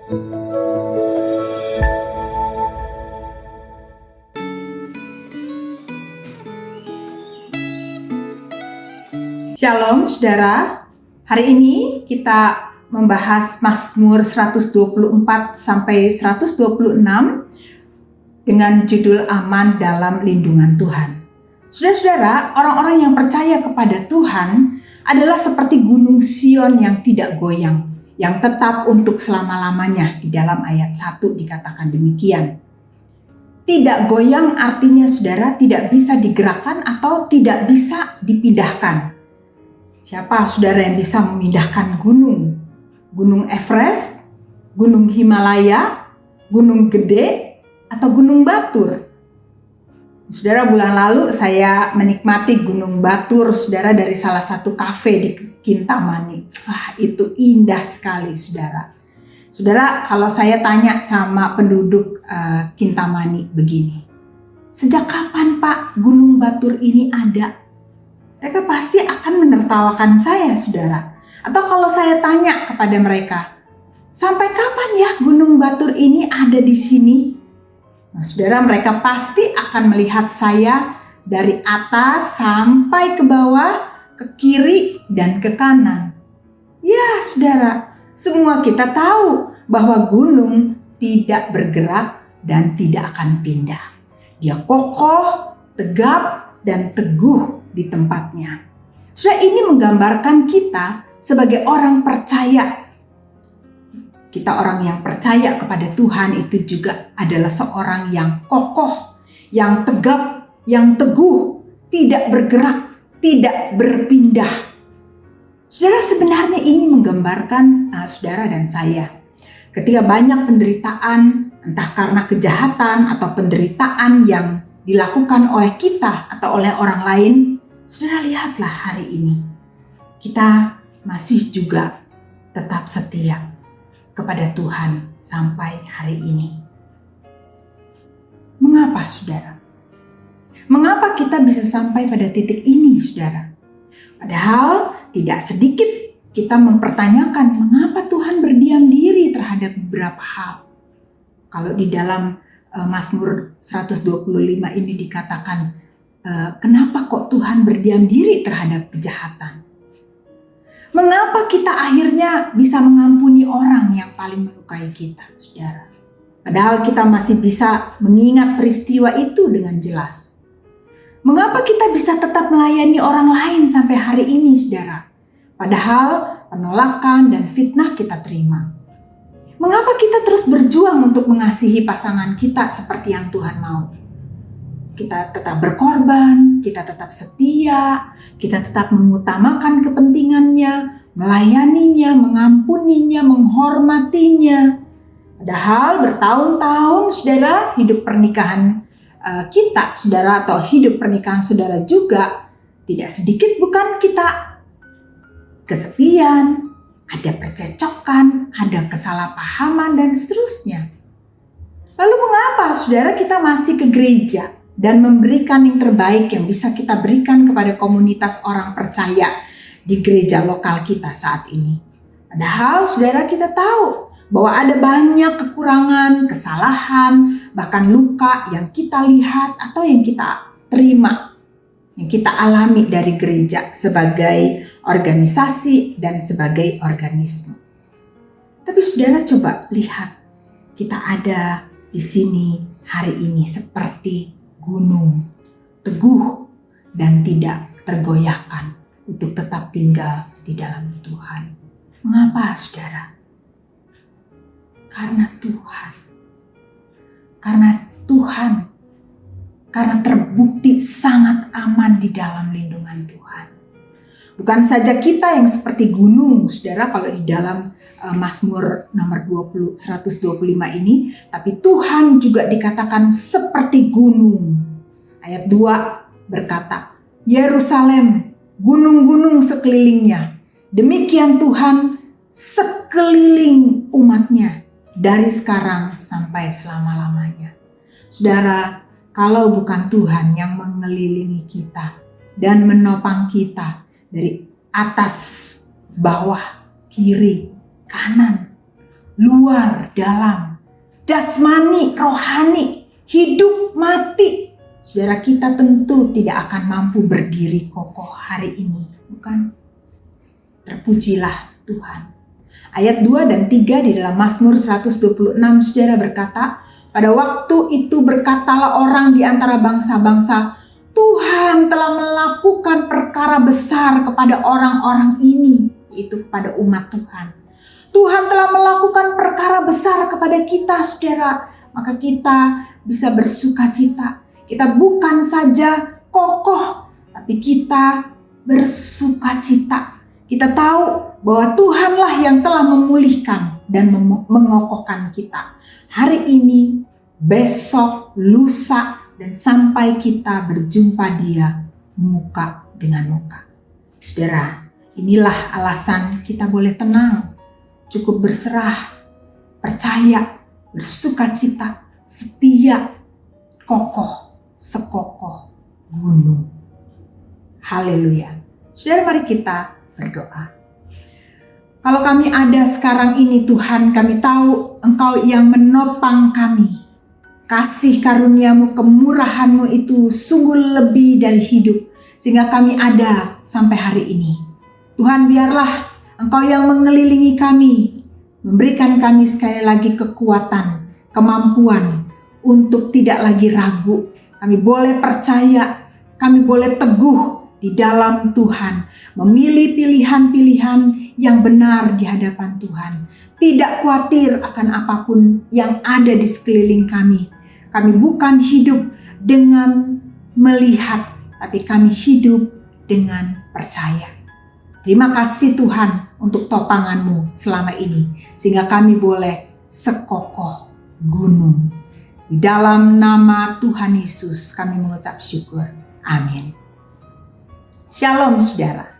Shalom saudara, hari ini kita membahas Mazmur 124 sampai 126 dengan judul Aman dalam Lindungan Tuhan. Saudara-saudara, orang-orang yang percaya kepada Tuhan adalah seperti gunung Sion yang tidak goyang, yang tetap untuk selama-lamanya. Di dalam ayat 1 dikatakan demikian. Tidak goyang artinya saudara tidak bisa digerakkan atau tidak bisa dipindahkan. Siapa saudara yang bisa memindahkan gunung? Gunung Everest, Gunung Himalaya, Gunung Gede, atau Gunung Batur? Saudara, bulan lalu saya menikmati Gunung Batur, saudara, dari salah satu kafe di Kintamani. Itu indah sekali, saudara. Saudara, kalau saya tanya sama penduduk Kintamani begini, sejak kapan Pak Gunung Batur ini ada? Mereka pasti akan menertawakan saya, saudara. Atau kalau saya tanya kepada mereka, sampai kapan ya Gunung Batur ini ada di sini? Nah, saudara, mereka pasti akan melihat saya dari atas sampai ke bawah, ke kiri dan ke kanan. Ya, saudara, semua kita tahu bahwa gunung tidak bergerak dan tidak akan pindah. Dia kokoh, tegap, dan teguh di tempatnya. Saudara, ini menggambarkan kita sebagai orang percaya. Kita orang yang percaya kepada Tuhan itu juga adalah seorang yang kokoh, yang tegap, yang teguh, tidak bergerak, tidak berpindah. Saudara, sebenarnya ini menggambarkan saudara dan saya. Ketika banyak penderitaan, entah karena kejahatan atau penderitaan yang dilakukan oleh kita atau oleh orang lain, saudara, lihatlah hari ini. Kita masih juga tetap setia kepada Tuhan sampai hari ini. Mengapa, saudara? Mengapa kita bisa sampai pada titik ini, saudara? Padahal tidak sedikit kita mempertanyakan mengapa Tuhan berdiam diri terhadap beberapa hal. Kalau di dalam Mazmur 125 ini dikatakan, kenapa kok Tuhan berdiam diri terhadap kejahatan? Mengapa kita akhirnya bisa mengampuni orang yang paling melukai kita, saudara? Padahal kita masih bisa mengingat peristiwa itu dengan jelas. Mengapa kita bisa tetap melayani orang lain sampai hari ini, saudara? Padahal penolakan dan fitnah kita terima. Mengapa kita terus berjuang untuk mengasihi pasangan kita seperti yang Tuhan mau? Kita tetap berkorban, kita tetap setia, kita tetap mengutamakan kepentingannya, melayaninya, mengampuninya, menghormatinya. Padahal bertahun-tahun, saudara, hidup pernikahan kita, saudara, atau hidup pernikahan saudara juga tidak sedikit bukan kita kesepian, ada percecokan, ada kesalahpahaman, dan seterusnya. Lalu mengapa saudara kita masih ke gereja dan memberikan yang terbaik yang bisa kita berikan kepada komunitas orang percaya di gereja lokal kita saat ini? Padahal saudara, kita tahu bahwa ada banyak kekurangan, kesalahan, bahkan luka yang kita lihat atau yang kita terima, yang kita alami dari gereja sebagai organisasi dan sebagai organisme. Tapi saudara, coba lihat, kita ada di sini hari ini seperti gunung, teguh dan tidak tergoyahkan untuk tetap tinggal di dalam Tuhan. Mengapa, saudara? Karena Tuhan. Karena terbukti sangat aman di dalam lindungan Tuhan. Bukan saja kita yang seperti gunung, saudara, kalau di dalam Mazmur nomor 125 ini, tapi Tuhan juga dikatakan seperti gunung. Ayat 2 berkata, Yerusalem, gunung-gunung sekelilingnya. Demikian Tuhan sekeliling umatnya dari sekarang sampai selama-lamanya. Saudara, kalau bukan Tuhan yang mengelilingi kita dan menopang kita dari atas, bawah, kiri, kanan, luar, dalam, jasmani, rohani, hidup, mati. Saudara, kita tentu tidak akan mampu berdiri kokoh hari ini, bukan? Terpujilah Tuhan. Ayat 2 dan 3 di dalam Mazmur 126, saudara berkata, pada waktu itu berkatalah orang di antara bangsa-bangsa, Tuhan telah melakukan perkara besar kepada orang-orang ini, yaitu kepada umat Tuhan. Tuhan telah melakukan perkara besar kepada kita, saudara. Maka kita bisa bersuka cita. Kita bukan saja kokoh, tapi kita bersuka cita. Kita tahu bahwa Tuhanlah yang telah memulihkan dan mengokohkan kita. Hari ini, besok, lusa, dan sampai kita berjumpa Dia muka dengan muka. Saudara, inilah alasan kita boleh tenang, cukup berserah, percaya, bersuka cita, setia, kokoh, sekokoh gunung. Haleluya. Saudara, mari kita berdoa. Kalau kami ada sekarang ini Tuhan, kami tahu Engkau yang menopang kami. Kasih karuniamu, kemurahanmu itu sungguh lebih dari hidup, sehingga kami ada sampai hari ini. Tuhan, biarlah Engkau yang mengelilingi kami, memberikan kami sekali lagi kekuatan, kemampuan untuk tidak lagi ragu. Kami boleh percaya, kami boleh teguh di dalam Tuhan, memilih pilihan-pilihan yang benar di hadapan Tuhan. Tidak khawatir akan apapun yang ada di sekeliling kami. Kami bukan hidup dengan melihat, tapi kami hidup dengan percaya. Terima kasih Tuhan untuk topangan-Mu selama ini, sehingga kami boleh sekokoh gunung. Di dalam nama Tuhan Yesus kami mengucap syukur. Amin. Shalom saudara.